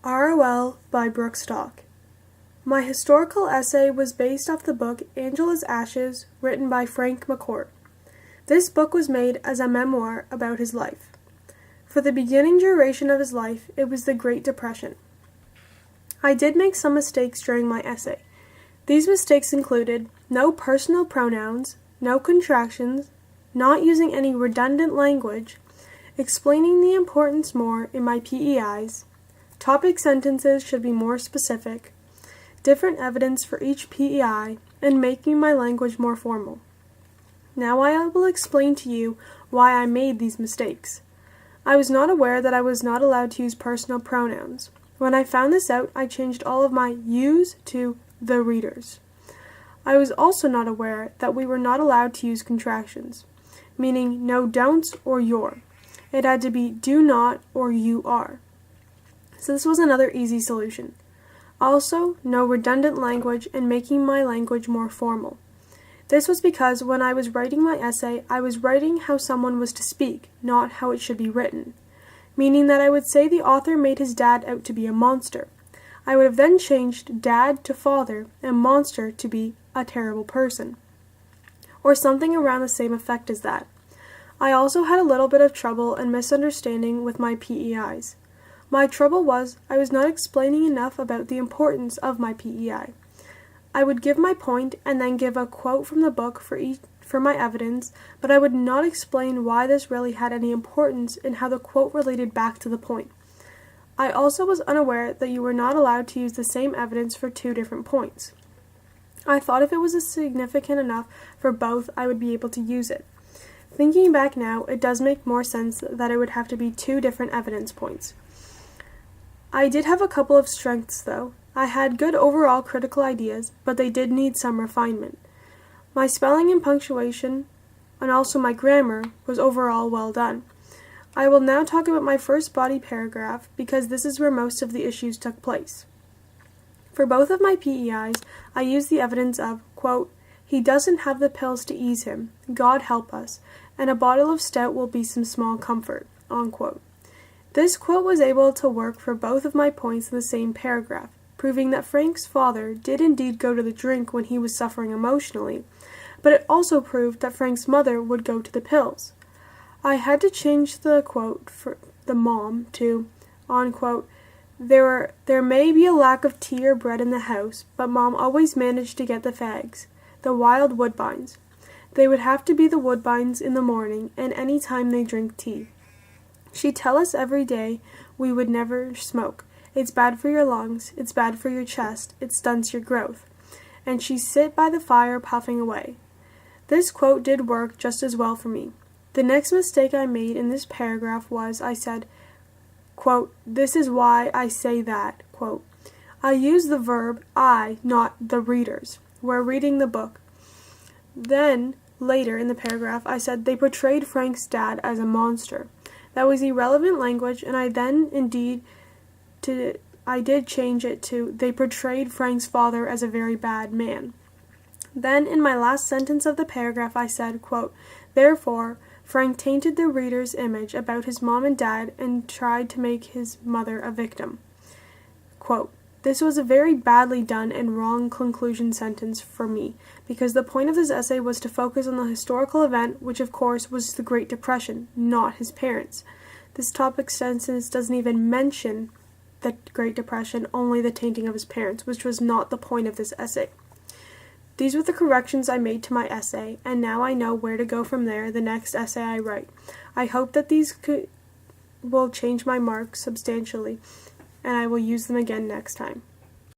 ROL by Brooke. My historical essay was based off the book Angela's Ashes, written by Frank McCourt. This book was made as a memoir about his life. For the beginning duration of his life, it was the Great Depression. I did make some mistakes during my essay. These mistakes included no personal pronouns, no contractions, not using any redundant language, explaining the importance more in my PEIs, topic sentences should be more specific, different evidence for each PEI, and making my language more formal. Now I will explain to you why I made these mistakes. I was not aware that I was not allowed to use personal pronouns. When I found this out, I changed all of my yous to the readers. I was also not aware that we were not allowed to use contractions, meaning no don'ts or your. It had to be do not or you are. So this was another easy solution. Also, no redundant language and making my language more formal. This was because when I was writing my essay, I was writing how someone was to speak, not how it should be written. Meaning that I would say the author made his dad out to be a monster. I would have then changed dad to father and monster to be a terrible person. Or something around the same effect as that. I also had a little bit of trouble and misunderstanding with my PEIs. My trouble was I was not explaining enough about the importance of my PEI. I would give my point and then give a quote from the book for my evidence, but I would not explain why this really had any importance and how the quote related back to the point. I also was unaware that you were not allowed to use the same evidence for two different points. I thought if it was significant enough for both, I would be able to use it. Thinking back now, it does make more sense that it would have to be two different evidence points. I did have a couple of strengths, though. I had good overall critical ideas, but they did need some refinement. My spelling and punctuation, and also my grammar, was overall well done. I will now talk about my first body paragraph, because this is where most of the issues took place. For both of my PEIs, I used the evidence of, quote, he doesn't have the pills to ease him, God help us, and a bottle of stout will be some small comfort, unquote. This quote was able to work for both of my points in the same paragraph, proving that Frank's father did indeed go to the drink when he was suffering emotionally, but it also proved that Frank's mother would go to the pills. I had to change the quote for the mom to, unquote, there may be a lack of tea or bread in the house, but Mom always managed to get the fags, the wild woodbines. They would have to be the woodbines in the morning and any time they drink tea. She'd tell us every day we would never smoke. It's bad for your lungs, it's bad for your chest, it stunts your growth. And she'd sit by the fire puffing away. This quote did work just as well for me. The next mistake I made in this paragraph was I said, quote, this is why I say that, quote. I used the verb I, not the readers. We're reading the book. Then, later in the paragraph, I said they portrayed Frank's dad as a monster. That was irrelevant language, and I did change it to they portrayed Frank's father as a very bad man. Then, in my last sentence of the paragraph, I said, quote, therefore, Frank tainted the reader's image about his mom and dad and tried to make his mother a victim. Quote, this was a very badly done and wrong conclusion sentence for me, because the point of this essay was to focus on the historical event, which of course was the Great Depression, not his parents. This topic sentence doesn't even mention the Great Depression, only the tainting of his parents, which was not the point of this essay. These were the corrections I made to my essay, and now I know where to go from there the next essay I write. I hope that these will change my marks substantially, and I will use them again next time.